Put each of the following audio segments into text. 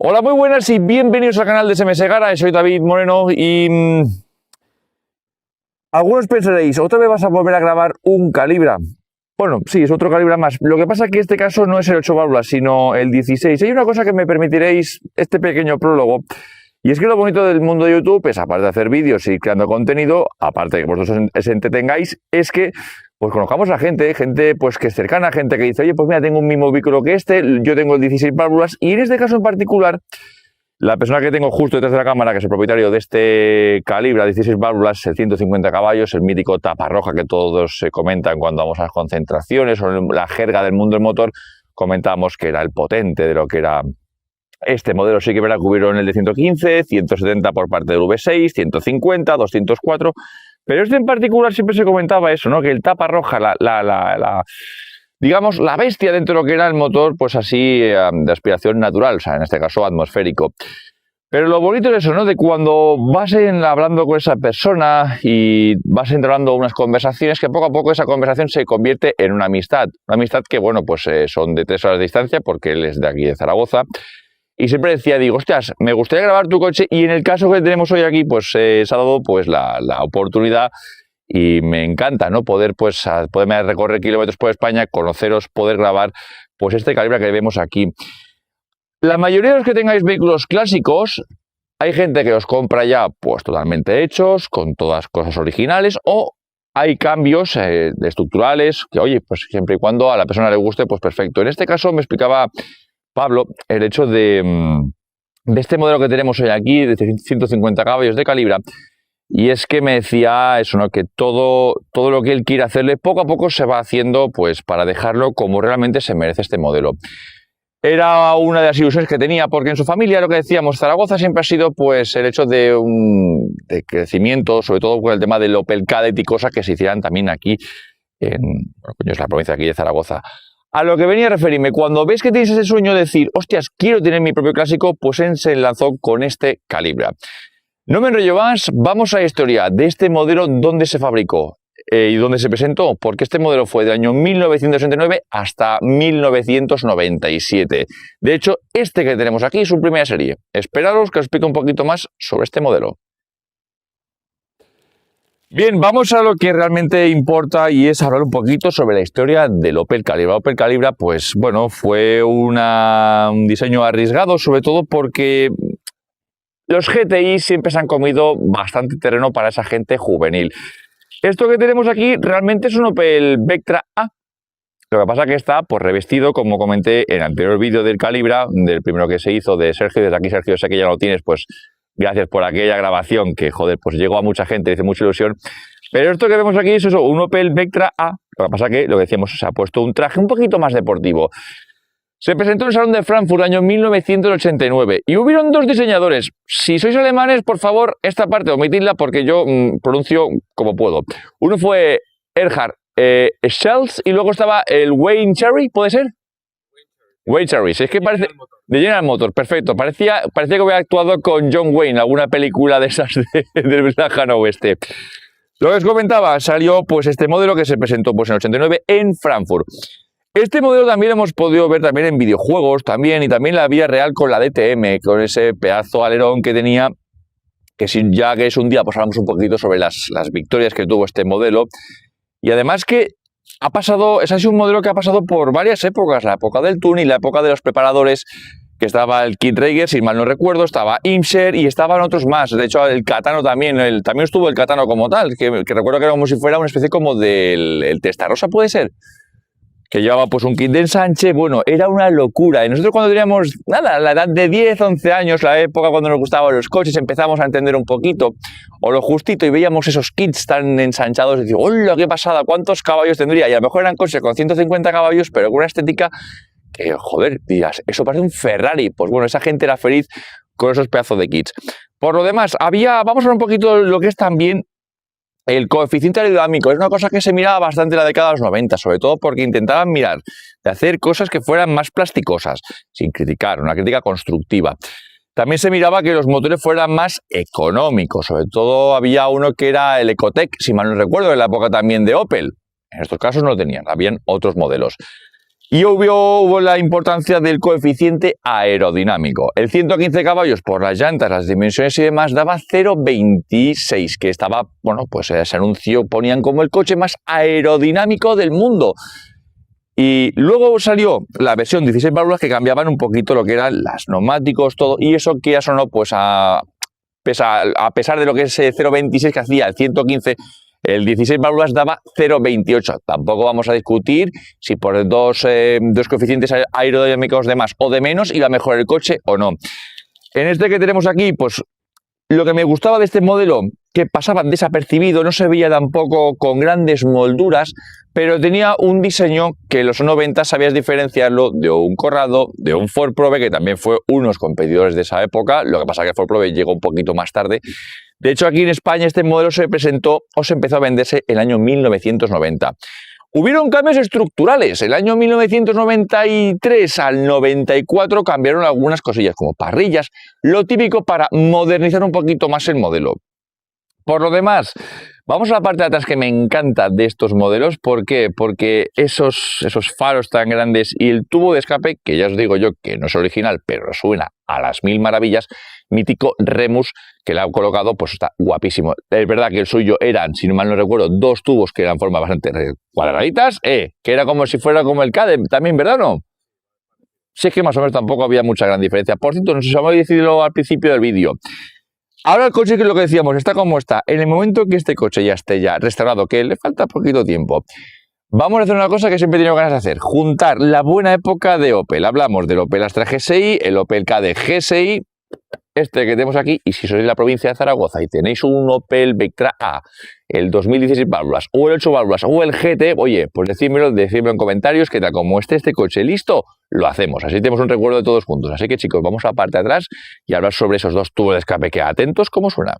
Hola, muy buenas y bienvenidos al canal de SMS Garage. Soy David Moreno y algunos pensaréis, ¿otra vez vas a volver a grabar un Calibra? Bueno, sí, es otro Calibra más. Lo que pasa es que este caso no es el 8 válvulas, sino el 16. Hay una cosa que me permitiréis este pequeño prólogo, y es que lo bonito del mundo de YouTube es, aparte de hacer vídeos y creando contenido, aparte de que vosotros os entretengáis, es que pues conozcamos a gente pues que es cercana, gente que dice, oye, pues mira, tengo un mismo vehículo que este, yo tengo el 16 válvulas, y en este caso en particular, la persona que tengo justo detrás de la cámara, que es el propietario de este Calibra 16 válvulas, el 150 caballos, el mítico tapa roja que todos se comentan cuando vamos a las concentraciones o en la jerga del mundo del motor, comentamos que era el potente de lo que era este modelo. Sí que verá que hubieron el de 115, 170 por parte del V6, 150, 204... Pero este en particular siempre se comentaba eso, ¿no? Que el tapa roja, digamos, la bestia dentro de lo que era el motor, pues así, de aspiración natural, o sea, en este caso atmosférico. Pero lo bonito es eso, ¿no? De cuando vas hablando con esa persona y vas entablando unas conversaciones, que poco a poco esa conversación se convierte en una amistad. Una amistad que, bueno, pues son de 3 horas de distancia, porque él es de aquí, de Zaragoza. Y siempre decía, digo, hostias, me gustaría grabar tu coche, y en el caso que tenemos hoy aquí, pues se ha dado pues la oportunidad, y me encanta, ¿no? Poderme recorrer kilómetros por España, conoceros, poder grabar pues este Calibra que vemos aquí. La mayoría de los que tengáis vehículos clásicos, hay gente que los compra ya pues totalmente hechos, con todas cosas originales, o hay cambios estructurales, que oye, pues siempre y cuando a la persona le guste, pues perfecto. En este caso me explicaba Pablo el hecho de este modelo que tenemos hoy aquí, de 150 caballos de Calibra, y es que me decía eso, ¿no? Que todo lo que él quiere hacerle, poco a poco se va haciendo pues para dejarlo como realmente se merece este modelo. Era una de las ilusiones que tenía, porque en su familia, lo que decíamos, Zaragoza siempre ha sido pues el hecho de crecimiento, sobre todo con el tema del Opel Kadett y cosas que se hicieran también aquí es la provincia aquí de Zaragoza. A lo que venía a referirme, cuando ves que tienes ese sueño de decir, hostias, quiero tener mi propio clásico, pues él se lanzó con este Calibra. No me enrollo más, vamos a la historia de este modelo, dónde se fabricó y dónde se presentó, porque este modelo fue del año 1969 hasta 1997. De hecho, este que tenemos aquí es su primera serie. Esperaros que os explique un poquito más sobre este modelo. Bien, vamos a lo que realmente importa, y es hablar un poquito sobre la historia del Opel Calibra. Opel Calibra, pues bueno, fue un diseño arriesgado, sobre todo porque los GTI siempre se han comido bastante terreno para esa gente juvenil. Esto que tenemos aquí realmente es un Opel Vectra A. Lo que pasa es que está pues revestido, como comenté en el anterior vídeo del Calibra, del primero que se hizo de Sergio. Desde aquí, Sergio, sé que ya lo tienes, pues gracias por aquella grabación que, joder, pues llegó a mucha gente, hizo mucha ilusión. Pero esto que vemos aquí es eso, un Opel Vectra A. Lo que pasa es que, lo que decíamos, se ha puesto un traje un poquito más deportivo. Se presentó en el Salón de Frankfurt, año 1989, y hubieron 2 diseñadores. Si sois alemanes, por favor, esta parte omitidla porque yo pronuncio como puedo. Uno fue Erhard Schelz, y luego estaba el Wayne Cherry, ¿puede ser? Wayne Cherry, si es que parece... De General Motors, perfecto. Parecía que hubiera actuado con John Wayne, alguna película de esas del lejano oeste. Lo que os comentaba, salió pues este modelo que se presentó pues en el 89 en Frankfurt. Este modelo también lo hemos podido ver también en videojuegos también, y también la vida real con la DTM, con ese pedazo alerón que tenía, que si ya que es un día, pues hablamos un poquito sobre las victorias que tuvo este modelo. Y además que ha sido un modelo que ha pasado por varias épocas, la época del tuning, la época de los preparadores, que estaba el Kid Rager, si mal no recuerdo, estaba Imser y estaban otros más. De hecho, el Catano también estuvo el Catano como tal, que recuerdo que era como si fuera una especie como del Testarossa, ¿puede ser? Que llevaba pues un kit de ensanche. Bueno, era una locura. Y nosotros cuando teníamos, nada, la edad de 10, 11 años, la época cuando nos gustaban los coches, empezamos a entender un poquito, o lo justito, y veíamos esos kits tan ensanchados, y decíamos, ¡hola, qué pasada! ¿Cuántos caballos tendría? Y a lo mejor eran coches con 150 caballos, pero con una estética que, joder, dirás, eso parece un Ferrari. Pues bueno, esa gente era feliz con esos pedazos de kits. Por lo demás, vamos a ver un poquito lo que es también el coeficiente aerodinámico. Es una cosa que se miraba bastante en la década de los 90, sobre todo porque intentaban mirar de hacer cosas que fueran más plasticosas, sin criticar, una crítica constructiva. También se miraba que los motores fueran más económicos, sobre todo había uno que era el Ecotec, si mal no recuerdo, en la época también de Opel. En estos casos no lo tenían, habían otros modelos. Y hubo la importancia del coeficiente aerodinámico. El 115 caballos por las llantas, las dimensiones y demás daba 0,26, que estaba, bueno, pues ese anuncio ponían como el coche más aerodinámico del mundo. Y luego salió la versión 16 válvulas que cambiaban un poquito lo que eran los neumáticos, todo, y eso que ya sonó pues a pesar de lo que es 0,26 que hacía el 115, el 16 válvulas daba 0,28. Tampoco vamos a discutir si por dos coeficientes aerodinámicos de más o de menos iba mejor el coche o no. En este que tenemos aquí, pues lo que me gustaba de este modelo, que pasaba desapercibido, no se veía tampoco con grandes molduras, pero tenía un diseño que en los 90 sabías diferenciarlo de un Corrado, de un Ford Probe, que también fue unos competidores de esa época. Lo que pasa es que el Ford Probe llegó un poquito más tarde. De hecho, aquí en España este modelo se presentó o se empezó a venderse en el año 1990. Hubieron cambios estructurales. El año 1993 al 94 cambiaron algunas cosillas, como parrillas, lo típico para modernizar un poquito más el modelo. Por lo demás, vamos a la parte de atrás que me encanta de estos modelos. ¿Por qué? Porque esos faros tan grandes y el tubo de escape, que ya os digo yo que no es original, pero suena a las mil maravillas, mítico Remus, que le ha colocado, pues está guapísimo. Es verdad que el suyo eran, si no mal no recuerdo, dos tubos que eran forma bastante cuadraditas, que era como si fuera como el CADE, también, ¿verdad no? Si es que más o menos tampoco había mucha gran diferencia. Por cierto, no sé si vamos a decirlo al principio del vídeo. Ahora el coche, que es lo que decíamos, está como está. En el momento que este coche ya esté restaurado, que le falta poquito tiempo, vamos a hacer una cosa que siempre he tenido ganas de hacer: juntar la buena época de Opel. Hablamos del Opel Astra GSI, el Opel Kadett GSI, este que tenemos aquí, y si sois de la provincia de Zaragoza y tenéis un Opel Vectra A, el 2016 válvulas, o el 8 válvulas, o el GT, oye, pues decídmelo en comentarios, que tal como esté este coche listo, lo hacemos. Así tenemos un recuerdo de todos juntos. Así que, chicos, vamos a la parte de atrás y hablar sobre esos dos tubos de escape, que atentos cómo suena.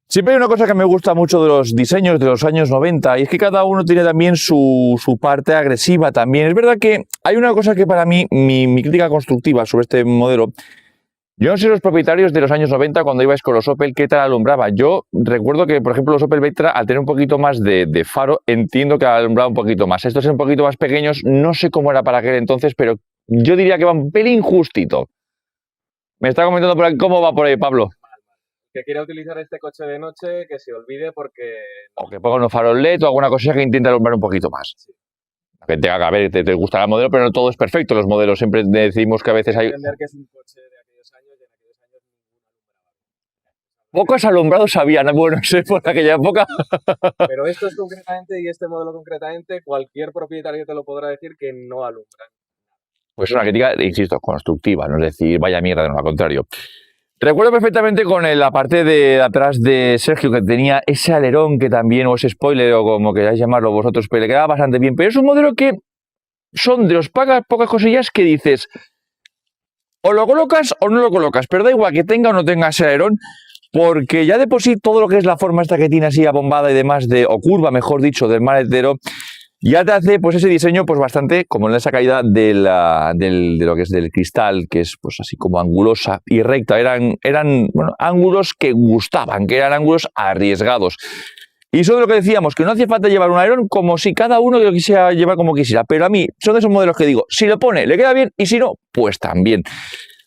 Siempre hay una cosa que me gusta mucho de los diseños de los años 90, y es que cada uno tiene también su parte agresiva también. Es verdad que hay una cosa que para mí, mi crítica constructiva sobre este modelo, yo no sé los propietarios de los años 90 cuando ibais con los Opel, ¿qué tal alumbraba? Yo recuerdo que, por ejemplo, los Opel Vectra, al tener un poquito más de faro, entiendo que alumbraba un poquito más. Estos eran un poquito más pequeños, no sé cómo era para aquel entonces, pero yo diría que va un pelín justito. Me está comentando por ahí, ¿cómo va por ahí, Pablo? Que quiera utilizar este coche de noche, que se olvide porque... O que ponga unos faros LED o alguna cosilla que intente alumbrar un poquito más. Sí. Que tenga que ver, te gustará el modelo, pero no todo es perfecto. Los modelos siempre decimos que a veces hay... Entender que es un coche de aquellos años y en aquellos años ningún alumbraba. Pocos alumbrados habían, bueno, no sé, por aquella época. Pero estos concretamente y este modelo concretamente, cualquier propietario te lo podrá decir que no alumbran. Pues es una crítica, insisto, constructiva, no es decir, vaya mierda, no, al contrario. Recuerdo perfectamente con la parte de atrás de Sergio, que tenía ese alerón que también, o ese spoiler, o como queráis llamarlo vosotros, pero le quedaba bastante bien. Pero es un modelo que son de los pocas cosillas que dices, o lo colocas o no lo colocas, pero da igual que tenga o no tenga ese alerón, porque ya de por sí todo lo que es la forma esta que tiene así abombada y demás, o curva, mejor dicho, del maletero, ya te hace pues ese diseño pues bastante como en esa caída de lo que es del cristal, que es pues así como angulosa y recta. Eran bueno, ángulos que gustaban, que eran ángulos arriesgados. Y eso de lo que decíamos, que no hacía falta llevar un alerón, como si cada uno lo quisiera llevar como quisiera. Pero a mí son de esos modelos que digo, si lo pone, le queda bien, y si no, pues también.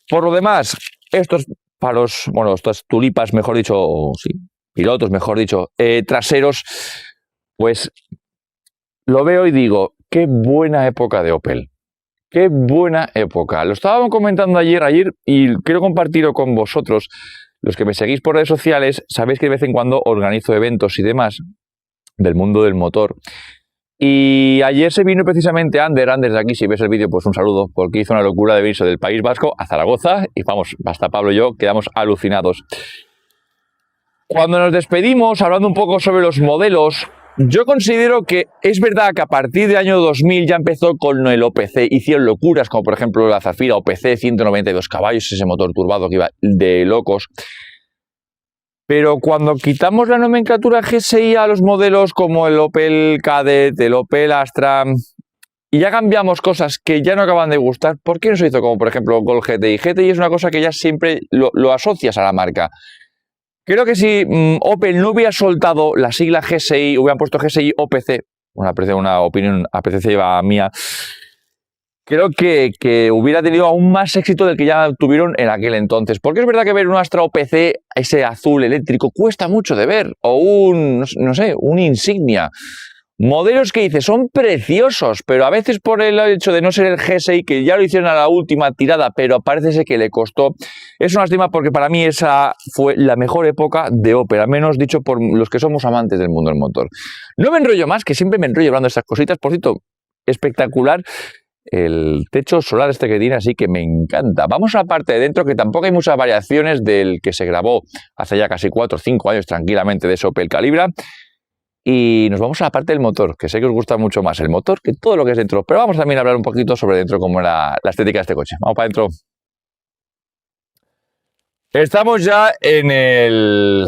Por lo demás, estos palos, bueno, estas tulipas, mejor dicho, sí, pilotos, mejor dicho, traseros, pues lo veo y digo, qué buena época de Opel. Qué buena época. Lo estábamos comentando ayer, y quiero compartirlo con vosotros. Los que me seguís por redes sociales, sabéis que de vez en cuando organizo eventos y demás del mundo del motor. Y ayer se vino precisamente Ander de aquí, si ves el vídeo, pues un saludo, porque hizo una locura de venirse del País Vasco a Zaragoza, y vamos, hasta Pablo y yo quedamos alucinados. Cuando nos despedimos, hablando un poco sobre los modelos, yo considero que es verdad que a partir del año 2000 ya empezó con el OPC, hicieron locuras, como por ejemplo la Zafira OPC, 192 caballos, ese motor turbado que iba de locos. Pero cuando quitamos la nomenclatura GSI a los modelos como el Opel Kadett, el Opel Astra, y ya cambiamos cosas que ya no acaban de gustar, ¿por qué no se hizo como por ejemplo Gol GTI? GTI es una cosa que ya siempre lo asocias a la marca. Creo que si Opel no hubiera soltado la sigla GSI, hubieran puesto GSI OPC, una opinión apreciativa mía, creo que hubiera tenido aún más éxito del que ya tuvieron en aquel entonces. Porque es verdad que ver un Astra OPC, ese azul eléctrico, cuesta mucho de ver. O no sé, un Insignia. Modelos que dices, son preciosos, pero a veces por el hecho de no ser el G6, que ya lo hicieron a la última tirada, pero parece ser que le costó. Es una lástima porque para mí esa fue la mejor época de Opel, al menos dicho por los que somos amantes del mundo del motor. No me enrollo más, que siempre me enrollo hablando de estas cositas. Por cierto, espectacular el techo solar este que tiene, así que me encanta. Vamos a la parte de dentro, que tampoco hay muchas variaciones del que se grabó hace ya casi 4 o 5 años tranquilamente de ese Opel Calibra. Y nos vamos a la parte del motor, que sé que os gusta mucho más el motor que todo lo que es dentro. Pero vamos también a hablar un poquito sobre dentro, cómo era la estética de este coche. Vamos para adentro. Estamos ya en el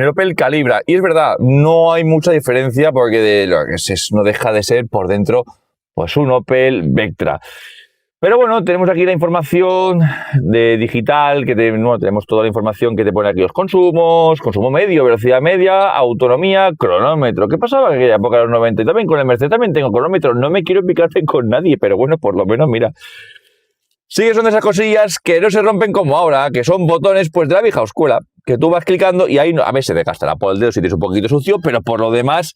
Opel Calibra. Y es verdad, no hay mucha diferencia porque de lo que no deja de ser por dentro pues un Opel Vectra. Pero bueno, tenemos aquí la información de digital, que tenemos toda la información que te pone aquí los consumos, consumo medio, velocidad media, autonomía, cronómetro. ¿Qué pasaba en aquella época de los 90? Y también con el Mercedes también tengo cronómetro. No me quiero picarme con nadie, pero bueno, por lo menos, mira. Sí que son de esas cosillas que no se rompen como ahora, que son botones pues de la vieja escuela, que tú vas clicando y ahí a veces se desgastará por el dedo si tienes un poquito sucio, pero por lo demás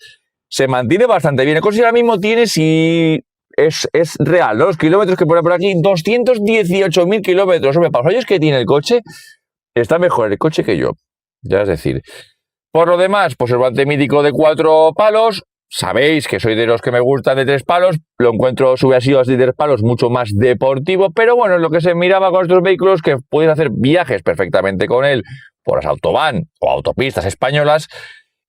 se mantiene bastante bien. El coche ahora mismo tiene, si es real, ¿no? Los kilómetros que pone por aquí, 218.000 kilómetros. Hombre, para los años que tiene el coche, está mejor el coche que yo. Ya es decir, por lo demás, pues el volante mítico de 4 palos. Sabéis que soy de los que me gustan de 3 palos. Lo encuentro, si hubiera sido así de 3 palos, mucho más deportivo. Pero bueno, lo que se miraba con estos vehículos, que puedes hacer viajes perfectamente con él por las autobahn o autopistas españolas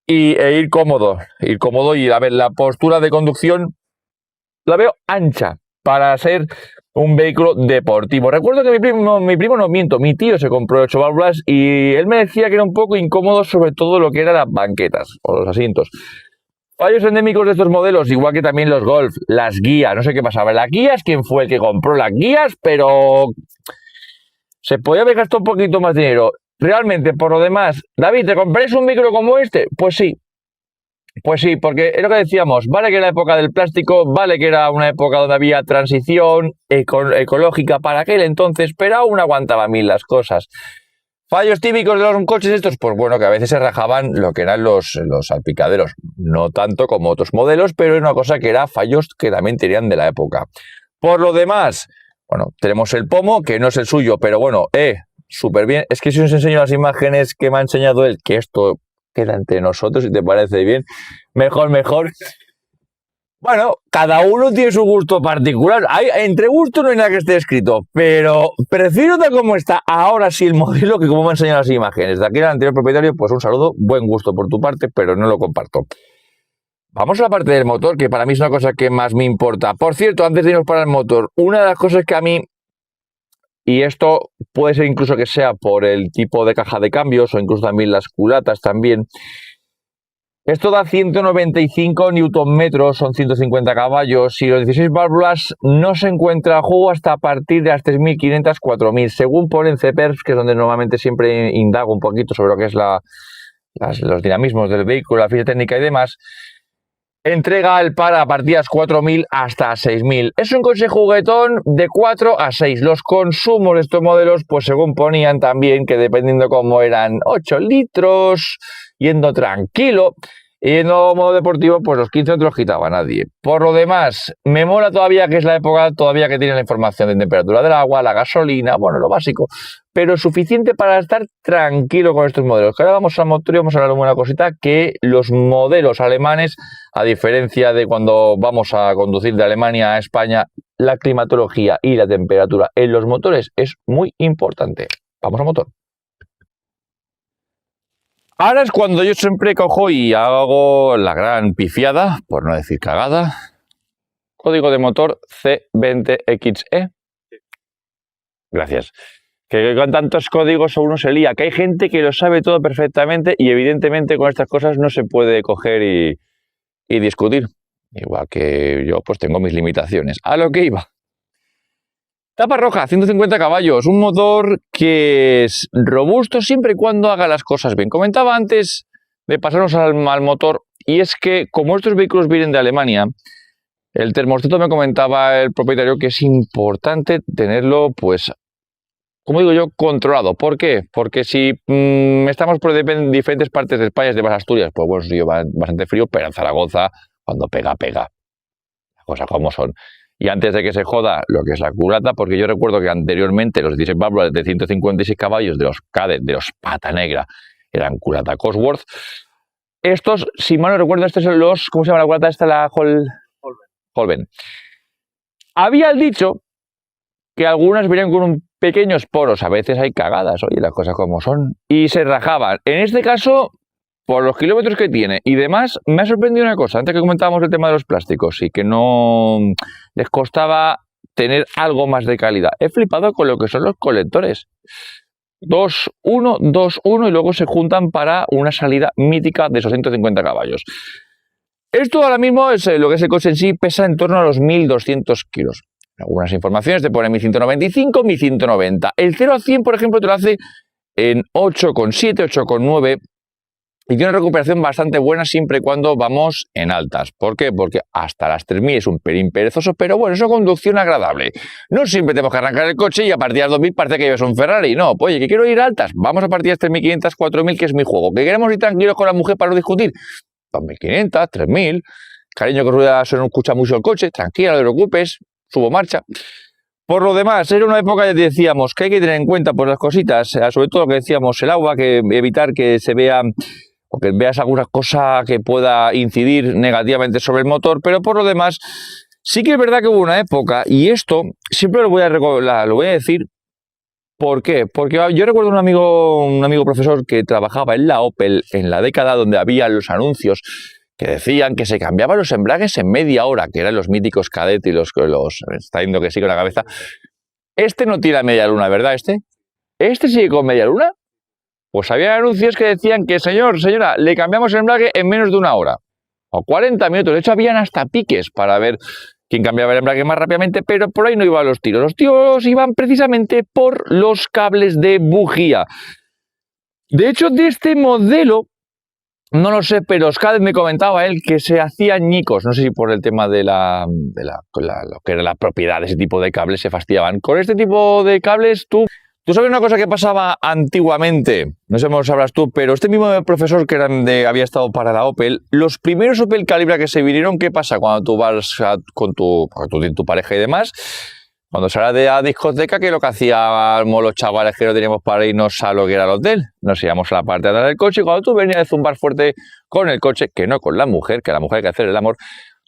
e ir cómodo. Y a ver, la postura de conducción la veo ancha para ser un vehículo deportivo. Recuerdo que mi tío se compró 8 válvulas y él me decía que era un poco incómodo, sobre todo lo que eran las banquetas o los asientos. Fallos endémicos de estos modelos, igual que también los Golf, las guías, no sé qué pasaba. Las guías, ¿quién fue el que compró las guías? Pero se podía haber gastado un poquito más dinero. Realmente, por lo demás, David, ¿te compraréis un micro como este? Pues sí. Pues sí, porque es lo que decíamos, vale que era la época del plástico, vale que era una época donde había transición ecológica para aquel entonces, pero aún aguantaban bien las cosas. Fallos típicos de los coches estos, pues bueno, que a veces se rajaban lo que eran los salpicaderos, no tanto como otros modelos, pero es una cosa que era fallos que también tenían de la época. Por lo demás, bueno, tenemos el pomo, que no es el suyo, pero bueno, súper bien. Es que si os enseño las imágenes que me ha enseñado él, que esto queda entre nosotros, si te parece bien, mejor. Bueno, cada uno tiene su gusto particular. Entre gustos no hay nada que esté escrito, pero prefiero tal como está ahora sí el modelo que como me han enseñado las imágenes. De aquí al anterior propietario, pues un saludo, buen gusto por tu parte, pero no lo comparto. Vamos a la parte del motor, que para mí es una cosa que más me importa. Por cierto, antes de irnos para el motor, una de las cosas que a mí, y esto puede ser incluso que sea por el tipo de caja de cambios o incluso también las culatas también. Esto da 195 Nm, son 150 caballos y los 16 válvulas no se encuentra juego hasta a partir de las 3.500, 4.000, según ponen CPERS, que es donde normalmente siempre indago un poquito sobre lo que es los dinamismos del vehículo, la ficha técnica y demás. Entrega el par a partidas 4.000 hasta 6.000. Es un coche juguetón de 4 a 6. Los consumos de estos modelos, pues según ponían también, que dependiendo cómo eran, 8 litros, yendo tranquilo. Y yendo modo deportivo, pues los 15 no te los quitaba nadie. Por lo demás, me mola todavía que es la época todavía que tiene la información de temperatura del agua, la gasolina, bueno, lo básico, pero suficiente para estar tranquilo con estos modelos. Que ahora vamos al motor y vamos a hablar de una cosita, que los modelos alemanes, a diferencia de cuando vamos a conducir de Alemania a España, la climatología y la temperatura en los motores es muy importante. Vamos al motor. Ahora es cuando yo siempre cojo y hago la gran pifiada, por no decir cagada. Código de motor C20XE. Gracias. Que con tantos códigos uno se lía, que hay gente que lo sabe todo perfectamente y evidentemente con estas cosas no se puede coger y discutir. Igual que yo pues tengo mis limitaciones. A lo que iba. Tapa roja, 150 caballos, un motor que es robusto siempre y cuando haga las cosas bien. Comentaba antes de pasarnos al motor y es que como estos vehículos vienen de Alemania, el termostato me comentaba el propietario que es importante tenerlo, pues, como digo yo, controlado. ¿Por qué? Porque si estamos por diferentes partes de España, de Asturias, pues bueno, sí, va bastante frío, pero en Zaragoza, cuando pega, pega. Las cosas como son. Y antes de que se joda lo que es la culata, porque yo recuerdo que anteriormente los 16 válvulas de 156 caballos de los Kadett, de los Pata Negra, eran culata Cosworth. Estos, si mal no recuerdo, estos son los, ¿cómo se llama la culata esta? La Holben. Había el dicho que algunas venían con pequeños poros, a veces hay cagadas, oye, las cosas como son, y se rajaban. En este caso, por los kilómetros que tiene y demás, me ha sorprendido una cosa, antes que comentábamos el tema de los plásticos y que no les costaba tener algo más de calidad. He flipado con lo que son los colectores. 2-1, 2-1 y luego se juntan para una salida mítica de esos 150 caballos. Esto ahora mismo es lo que es el coche en sí, pesa en torno a los 1200 kilos. Algunas informaciones te ponen 1195, 1190. El 0 a 100, por ejemplo, te lo hace en 8,7, 8,9 y tiene una recuperación bastante buena siempre y cuando vamos en altas. ¿Por qué? Porque hasta las 3000 es un pelín perezoso, pero bueno, es una conducción agradable. No siempre tenemos que arrancar el coche y a partir de las 2000 parece que llevas un Ferrari. No, pues, oye, que quiero ir a altas, vamos a partir de las 3500, 4000, que es mi juego. ¿Que queremos ir tranquilos con la mujer para no discutir? 2500, 3000. Cariño, que rueda, se nos escucha mucho el coche, tranquila, no te preocupes, subo marcha. Por lo demás, era una época que decíamos que hay que tener en cuenta por las cositas, sobre todo lo que decíamos, el agua, que evitar que se vea o que veas alguna cosa que pueda incidir negativamente sobre el motor, pero por lo demás, sí que es verdad que hubo una época, y esto siempre lo voy a decir. ¿Por qué? Porque yo recuerdo un amigo profesor que trabajaba en la Opel en la década donde había los anuncios que decían que se cambiaban los embragues en media hora, que eran los míticos Kadett y los está yendo que sí con la cabeza. Este no tira media luna, ¿verdad? ¿Este sigue con media luna? Pues había anuncios que decían que, señora, le cambiamos el embrague en menos de una hora o 40 minutos. De hecho, habían hasta piques para ver quién cambiaba el embrague más rápidamente, pero por ahí no iban los tiros. Los tiros iban precisamente por los cables de bujía. De hecho, de este modelo, no lo sé, pero Kadett me comentaba él que se hacían ñicos. No sé si por el tema de lo que era la propiedad de ese tipo de cables se fastidiaban. Con este tipo de cables, tú sabes una cosa que pasaba antiguamente, no sé cómo sabrás tú, pero este mismo profesor que había estado para la Opel, los primeros Opel Calibra que se vinieron, ¿qué pasa cuando tú vas con tu pareja y demás? Cuando sales de la discoteca, que lo que hacíamos los chavales que no teníamos para irnos a lo que era el hotel, nos íbamos a la parte de atrás del coche y cuando tú venías de zumbar fuerte con el coche, que no con la mujer, que a la mujer hay que hacer el amor,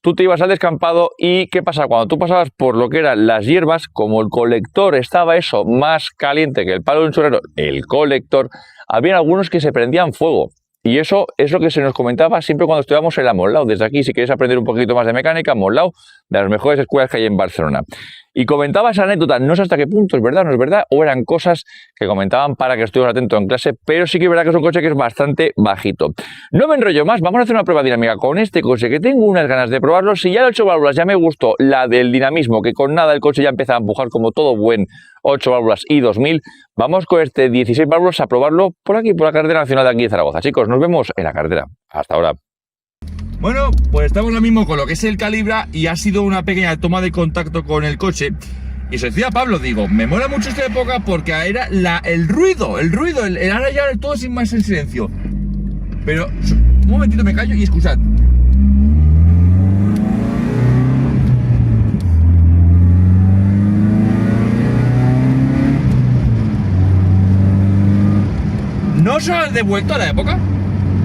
tú te ibas al descampado y ¿qué pasa? Cuando tú pasabas por lo que eran las hierbas, como el colector estaba eso más caliente que el palo de un chorrero, el colector, había algunos que se prendían fuego. Y eso es lo que se nos comentaba siempre cuando estudiábamos en la Monlau. Desde aquí, si quieres aprender un poquito más de mecánica, Monlau, de las mejores escuelas que hay en Barcelona. Y comentaba esa anécdota, no sé hasta qué punto es verdad, no es verdad, o eran cosas que comentaban para que estuvieras atento en clase, pero sí que es verdad que es un coche que es bastante bajito. No me enrollo más, vamos a hacer una prueba dinámica con este coche, que tengo unas ganas de probarlo. Si ya el 8 válvulas ya me gustó, la del dinamismo, que con nada el coche ya empieza a empujar como todo buen 8 válvulas y 2000, vamos con este 16 válvulas a probarlo por aquí, por la carretera nacional de aquí de Zaragoza. Chicos, nos vemos en la carretera. Hasta ahora. Bueno, pues estamos ahora mismo con lo que es el Calibra y ha sido una pequeña toma de contacto con el coche. Y se decía Pablo, digo, me mola mucho esta época porque era el ruido, ahora ya todo sin más en silencio. Pero, un momentito me callo y escuchad. ¿No os has devuelto a la época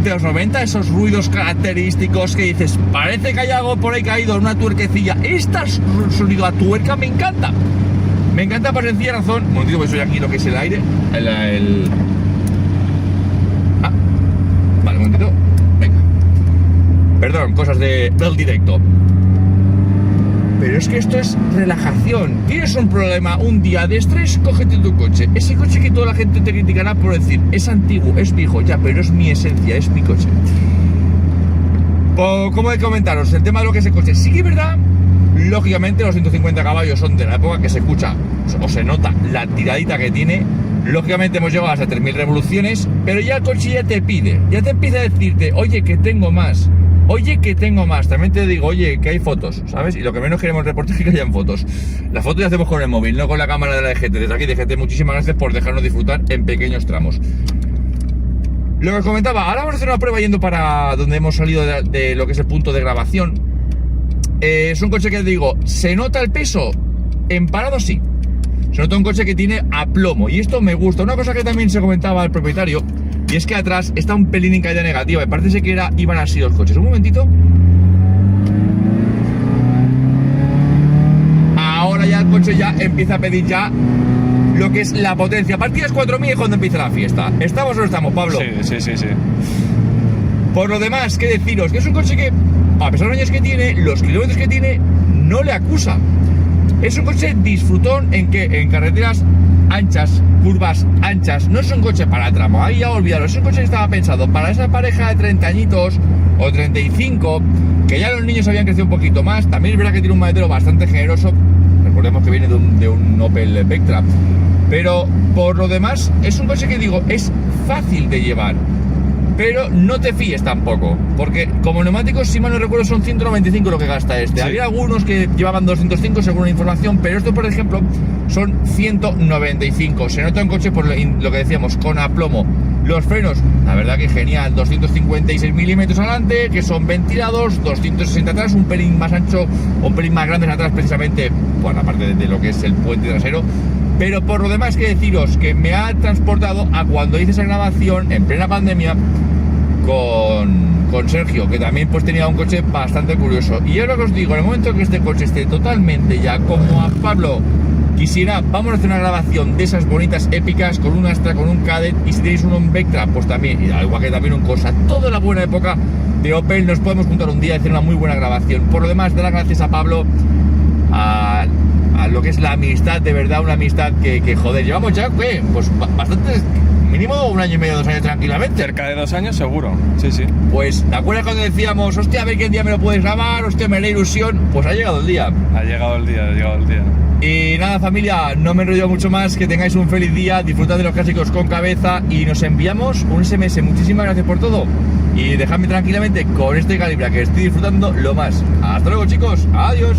de los 90, esos ruidos característicos que dices, parece que hay algo por ahí caído, una tuerquecilla? Este sonido a tuerca me encanta. Me encanta por sencilla razón. Un momentito, pues soy aquí lo que es el aire. Vale, un momentito. Venga. Perdón, cosas del directo. Pero es que esto es relajación. Tienes un problema, un día de estrés, cógete tu coche. Ese coche que toda la gente te criticará por decir, es antiguo, es viejo, ya, pero es mi esencia, es mi coche. Como de comentaros, el tema de lo que es el coche, sí que es verdad, lógicamente los 150 caballos son de la época que se escucha o se nota la tiradita que tiene. Lógicamente hemos llegado hasta 3000 revoluciones, pero ya el coche ya te pide, ya te empieza a decirte, oye, que tengo más. Oye, que tengo más. También te digo, oye, que hay fotos, ¿sabes? Y lo que menos queremos reportar es que hayan fotos. Las fotos las hacemos con el móvil, no con la cámara de la DGT. Desde aquí, DGT, muchísimas gracias por dejarnos disfrutar en pequeños tramos. Lo que os comentaba, ahora vamos a hacer una prueba yendo para donde hemos salido de lo que es el punto de grabación. Es un coche que, digo, ¿se nota el peso? En parado sí. Se nota un coche que tiene aplomo y esto me gusta. Una cosa que también se comentaba al propietario, y es que atrás está un pelín en caída negativa. Me parece que iban así los coches. Un momentito. Ahora ya el coche ya empieza a pedir ya lo que es la potencia. A partir de las 4000 es cuando empieza la fiesta. ¿Estamos o no estamos, Pablo? Sí. Por lo demás, ¿qué deciros? Que es un coche que, a pesar de los años que tiene, los kilómetros que tiene, no le acusa. Es un coche disfrutón en carreteras anchas, curvas anchas. No es un coche para tramo, ahí ya olvidaros. Es un coche que estaba pensado para esa pareja de 30 añitos o 35, que ya los niños habían crecido un poquito más. También es verdad que tiene un maletero bastante generoso. Recordemos que viene de un Opel Vectra. Pero por lo demás, es un coche que digo, es fácil de llevar. Pero no te fíes tampoco, porque como neumáticos, si mal no recuerdo, son 195 lo que gasta este. Sí. Había algunos que llevaban 205 según la información, pero esto, por ejemplo, son 195. Se nota un coche por lo que decíamos, con aplomo. Los frenos, la verdad que genial, 256 milímetros adelante, que son ventilados, 260 atrás, un pelín más ancho, un pelín más grande atrás precisamente, bueno, aparte de lo que es el puente trasero. Pero por lo demás, que deciros que me ha transportado a cuando hice esa grabación en plena pandemia con Sergio, que también pues tenía un coche bastante curioso. Y yo lo que os digo, en el momento que este coche esté totalmente ya como a Pablo quisiera, vamos a hacer una grabación de esas bonitas épicas con un Astra, con un Kadett, y si tenéis un Vectra, pues también, y al igual que también un Corsa, toda la buena época de Opel, nos podemos juntar un día y hacer una muy buena grabación. Por lo demás, dar las gracias a Pablo, a lo que es la amistad, de verdad, una amistad que joder, llevamos ya, ¿qué? Pues bastante, mínimo 1 año y medio, 2 años tranquilamente. Cerca de 2 años seguro, sí. Pues, ¿te acuerdas cuando decíamos, hostia, a ver qué día me lo puedes grabar, hostia, me haré ilusión? Pues ha llegado el día. Ha llegado el día. Y nada, familia, no me enrollo mucho más, que tengáis un feliz día, disfrutad de los clásicos con cabeza y nos enviamos un SMS. Muchísimas gracias por todo y dejadme tranquilamente con este Calibra, que estoy disfrutando lo más. Hasta luego, chicos, adiós.